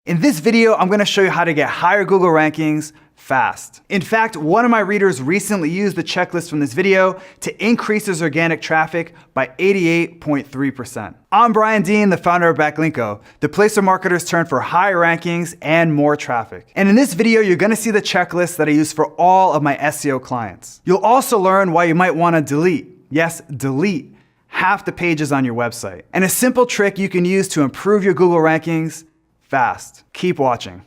In this video, I'm gonna show you how to get higher Google rankings fast. In fact, one of my readers recently used the checklist from this video to increase his organic traffic by 88.3%. I'm Brian Dean, the founder of Backlinko, the place where marketers turn for higher rankings and more traffic. And in this video, you're gonna see the checklist that I use for all of my SEO clients. You'll also learn why you might wanna delete, yes, delete, half the pages on your website. And a simple trick you can use to improve your Google rankings fast. Keep watching.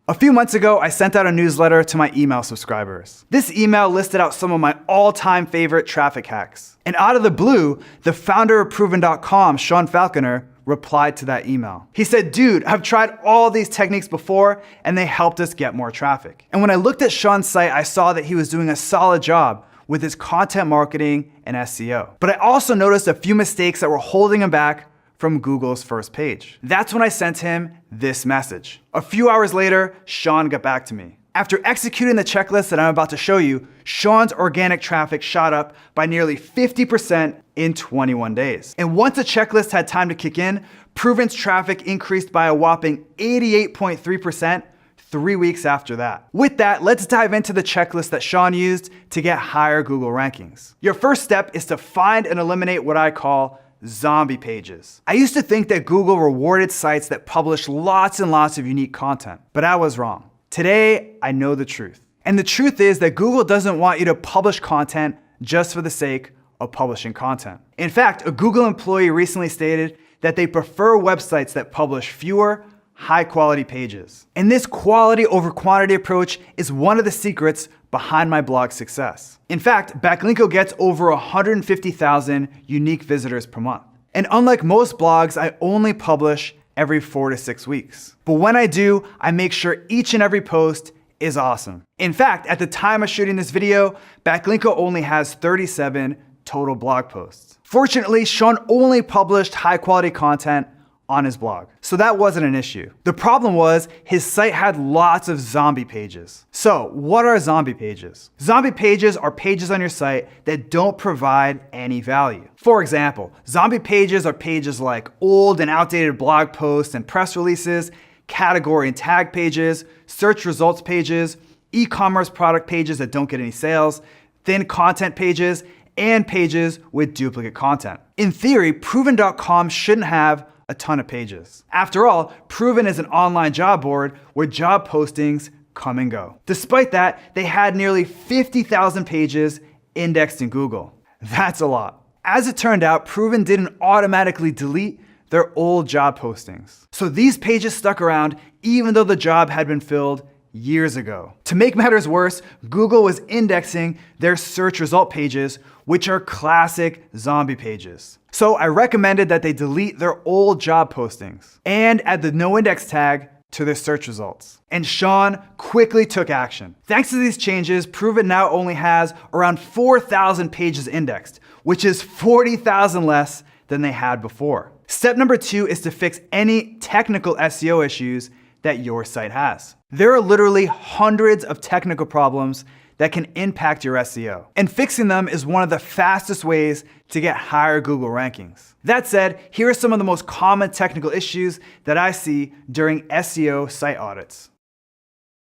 A few months ago, I sent out a newsletter to my email subscribers. This email listed out some of my all-time favorite traffic hacks. And out of the blue, the founder of Proven.com, Sean Falconer, replied to that email. He said, "Dude, I've tried all these techniques before and they helped us get more traffic." And when I looked at Sean's site, I saw that he was doing a solid job with his content marketing and SEO. But I also noticed a few mistakes that were holding him back from Google's first page. That's when I sent him this message. A few hours later, Sean got back to me. After executing the checklist that I'm about to show you, Sean's organic traffic shot up by nearly 50% in 21 days. And once the checklist had time to kick in, Proven's traffic increased by a whopping 88.3% 3 weeks after that. With that, let's dive into the checklist that Sean used to get higher Google rankings. Your first step is to find and eliminate what I call zombie pages. I used to think that Google rewarded sites that publish lots and lots of unique content, but I was wrong. Today, I know the truth. And the truth is that Google doesn't want you to publish content just for the sake of publishing content. In fact, a Google employee recently stated that they prefer websites that publish fewer, high-quality pages. And this quality over quantity approach is one of the secrets behind my blog's success. In fact, Backlinko gets over 150,000 unique visitors per month. And unlike most blogs, I only publish every 4 to 6 weeks. But when I do, I make sure each and every post is awesome. In fact, at the time of shooting this video, Backlinko only has 37 total blog posts. Fortunately, Sean only published high-quality content on his blog, so that wasn't an issue. The problem was his site had lots of zombie pages. So what are zombie pages? Zombie pages are pages on your site that don't provide any value. For example, zombie pages are pages like old and outdated blog posts and press releases, category and tag pages, search results pages, e-commerce product pages that don't get any sales, thin content pages, and pages with duplicate content. In theory, Proven.com shouldn't have a ton of pages. After all, Proven is an online job board where job postings come and go. Despite that, they had nearly 50,000 pages indexed in Google. That's a lot. As it turned out, Proven didn't automatically delete their old job postings. So these pages stuck around even though the job had been filled years ago. To make matters worse, Google was indexing their search result pages, which are classic zombie pages. So I recommended that they delete their old job postings and add the no index tag to their search results. And Sean quickly took action. Thanks to these changes, Proven now only has around 4,000 pages indexed, which is 40,000 less than they had before. Step number 2 is to fix any technical SEO issues that your site has. There are literally hundreds of technical problems that can impact your SEO. And fixing them is one of the fastest ways to get higher Google rankings. That said, here are some of the most common technical issues that I see during SEO site audits.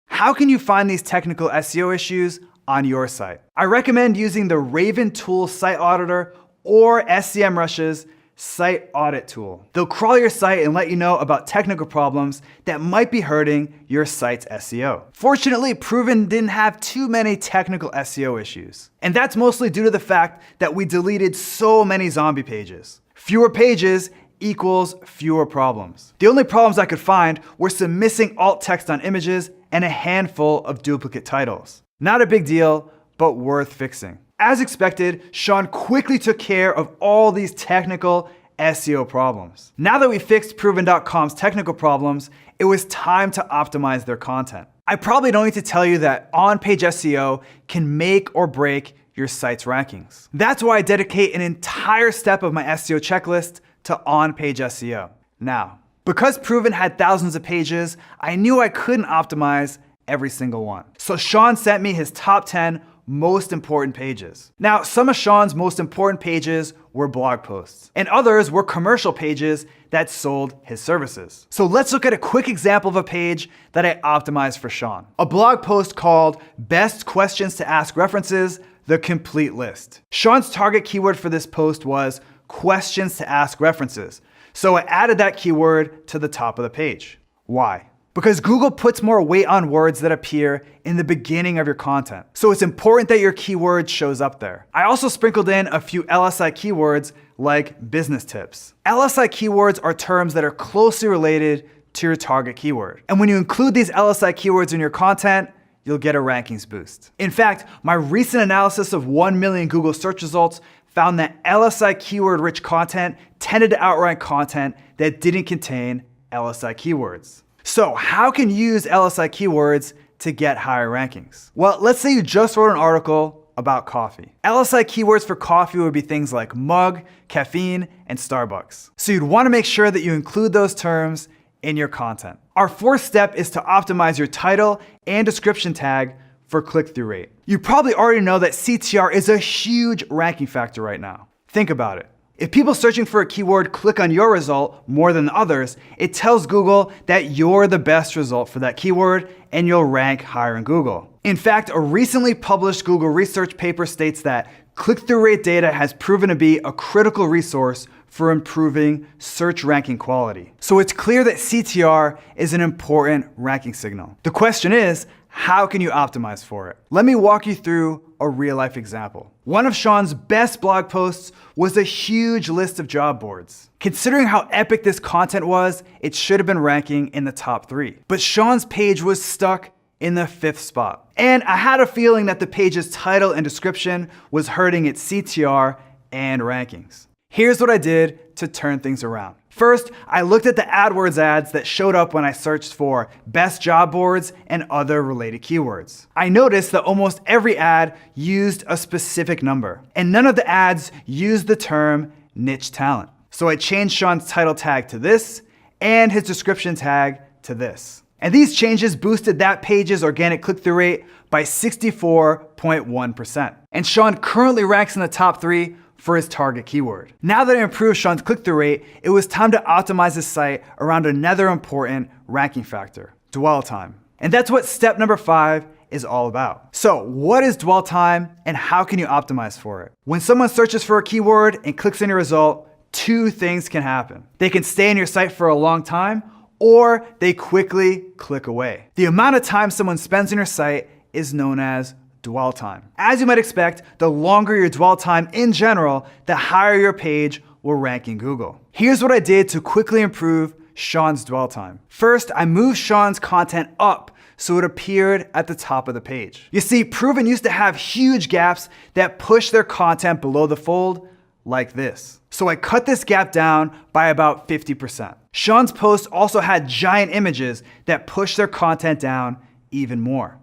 How can you find these technical SEO issues on your site? I recommend using the Raven Tool Site Auditor or SEMrush's Site Audit tool. They'll crawl your site and let you know about technical problems that might be hurting your site's SEO. Fortunately, Proven didn't have too many technical SEO issues. And that's mostly due to the fact that we deleted so many zombie pages. Fewer pages equals fewer problems. The only problems I could find were some missing alt text on images and a handful of duplicate titles. Not a big deal, but worth fixing. As expected, Sean quickly took care of all these technical SEO problems. Now that we fixed Proven.com's technical problems, it was time to optimize their content. I probably don't need to tell you that on-page SEO can make or break your site's rankings. That's why I dedicate an entire step of my SEO checklist to on-page SEO. Now, because Proven had thousands of pages, I knew I couldn't optimize every single one. So Sean sent me his top 10 most important pages. Now, some of Sean's most important pages were blog posts, and others were commercial pages that sold his services. So let's look at a quick example of a page that I optimized for Sean. A blog post called Best Questions to Ask References, the Complete List. Sean's target keyword for this post was questions to ask references. So I added that keyword to the top of the page. Why? Because Google puts more weight on words that appear in the beginning of your content. So it's important that your keyword shows up there. I also sprinkled in a few LSI keywords like business tips. LSI keywords are terms that are closely related to your target keyword. And when you include these LSI keywords in your content, you'll get a rankings boost. In fact, my recent analysis of 1 million Google search results found that LSI keyword-rich content tended to outrank content that didn't contain LSI keywords. So how can you use LSI keywords to get higher rankings? Well, let's say you just wrote an article about coffee. LSI keywords for coffee would be things like mug, caffeine, and Starbucks. So you'd want to make sure that you include those terms in your content. Our fourth step is to optimize your title and description tag for click-through rate. You probably already know that CTR is a huge ranking factor right now. Think about it. If people searching for a keyword click on your result more than others, it tells Google that you're the best result for that keyword and you'll rank higher in Google. In fact, a recently published Google research paper states that click-through rate data has proven to be a critical resource for improving search ranking quality. So it's clear that CTR is an important ranking signal. The question is, how can you optimize for it? Let me walk you through a real-life example. One of Sean's best blog posts was a huge list of job boards. Considering how epic this content was, it should have been ranking in the top 3. But Sean's page was stuck in the 5th spot. And I had a feeling that the page's title and description was hurting its CTR and rankings. Here's what I did to turn things around. First, I looked at the AdWords ads that showed up when I searched for best job boards and other related keywords. I noticed that almost every ad used a specific number, and none of the ads used the term niche talent. So I changed Sean's title tag to this and his description tag to this. And these changes boosted that page's organic click-through rate by 64.1%. And Sean currently ranks in the top 3 for his target keyword. Now that I improved Sean's click-through rate, it was time to optimize his site around another important ranking factor, dwell time. And that's what step number 5 is all about. So what is dwell time and how can you optimize for it? When someone searches for a keyword and clicks on your result, 2 things can happen. They can stay on your site for a long time, or they quickly click away. The amount of time someone spends on your site is known as dwell time. As you might expect, the longer your dwell time in general, the higher your page will rank in Google. Here's what I did to quickly improve Sean's dwell time. First, I moved Sean's content up so it appeared at the top of the page. You see, Proven used to have huge gaps that pushed their content below the fold like this. So I cut this gap down by about 50%. Sean's posts also had giant images that pushed their content down even more.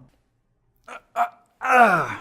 I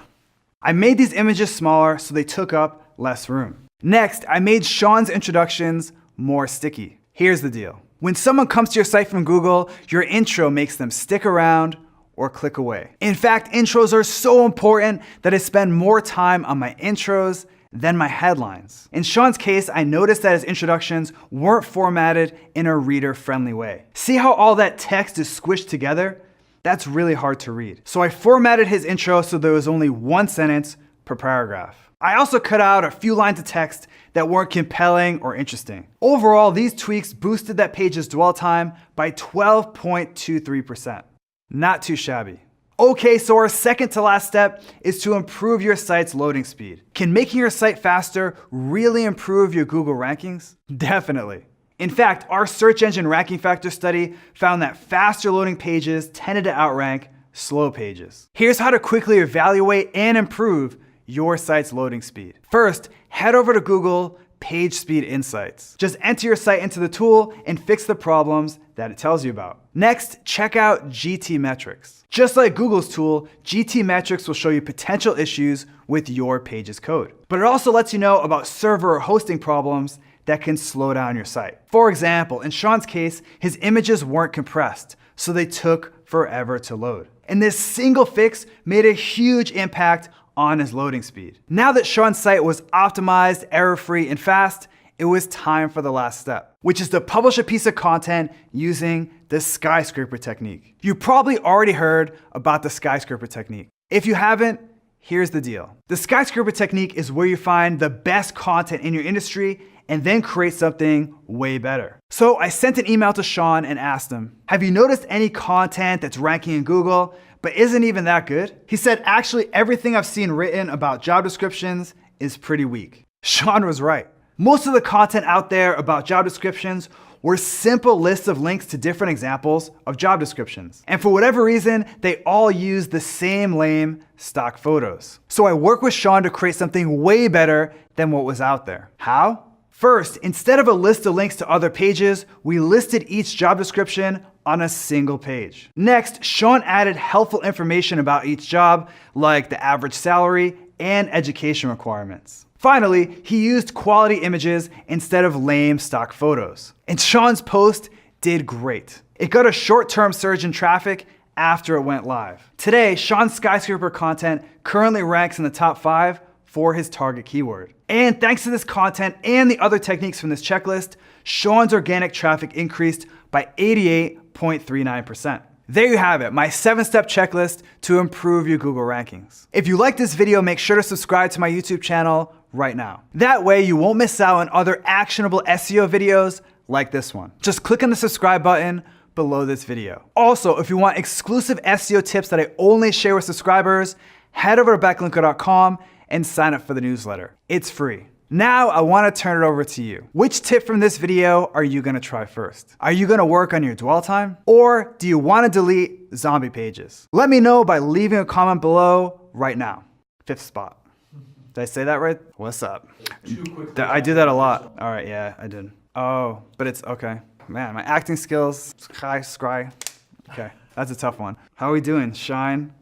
made these images smaller so they took up less room. Next, I made Sean's introductions more sticky. Here's the deal. When someone comes to your site from Google, your intro makes them stick around or click away. In fact, intros are so important that I spend more time on my intros than my headlines. In Sean's case, I noticed that his introductions weren't formatted in a reader-friendly way. See how all that text is squished together? That's really hard to read. So I formatted his intro so there was only 1 sentence per paragraph. I also cut out a few lines of text that weren't compelling or interesting. Overall, these tweaks boosted that page's dwell time by 12.23%. Not too shabby. Okay, so our second to last step is to improve your site's loading speed. Can making your site faster really improve your Google rankings? Definitely. In fact, our search engine ranking factor study found that faster loading pages tended to outrank slow pages. Here's how to quickly evaluate and improve your site's loading speed. First, head over to Google Page Speed Insights. Just enter your site into the tool and fix the problems that it tells you about. Next, check out GT Metrics. Just like Google's tool, GT Metrics will show you potential issues with your page's code. But it also lets you know about server or hosting problems that can slow down your site. For example, in Sean's case, his images weren't compressed, so they took forever to load. And this single fix made a huge impact on his loading speed. Now that Sean's site was optimized, error-free, and fast, it was time for the last step, which is to publish a piece of content using the skyscraper technique. You probably already heard about the skyscraper technique. If you haven't, here's the deal. The skyscraper technique is where you find the best content in your industry and then create something way better. So I sent an email to Sean and asked him, have you noticed any content that's ranking in Google but isn't even that good? He said, actually, everything I've seen written about job descriptions is pretty weak. Sean was right. Most of the content out there about job descriptions were simple lists of links to different examples of job descriptions. And for whatever reason, they all use the same lame stock photos. So I worked with Sean to create something way better than what was out there. How? First, instead of a list of links to other pages, we listed each job description on a single page. Next, Sean added helpful information about each job, like the average salary and education requirements. Finally, he used quality images instead of lame stock photos. And Sean's post did great. It got a short-term surge in traffic after it went live. Today, Sean's skyscraper content currently ranks in the top 5 for his target keyword. And thanks to this content and the other techniques from this checklist, Sean's organic traffic increased by 88.39%. There you have it, my 7-step checklist to improve your Google rankings. If you like this video, make sure to subscribe to my YouTube channel right now. That way you won't miss out on other actionable SEO videos like this one. Just click on the subscribe button below this video. Also, if you want exclusive SEO tips that I only share with subscribers, head over to backlinko.com and sign up for the newsletter. It's free. Now I want to turn it over to you. Which tip from this video are you going to try first? Are you going to work on your dwell time? Or do you want to delete zombie pages? Let me know by leaving a comment below right now. 5th spot. Did I say that right? What's up? I do that a lot. All right, yeah, I did. Oh, but it's okay. Man, my acting skills, scry. Okay, that's a tough one. How are we doing? Shine?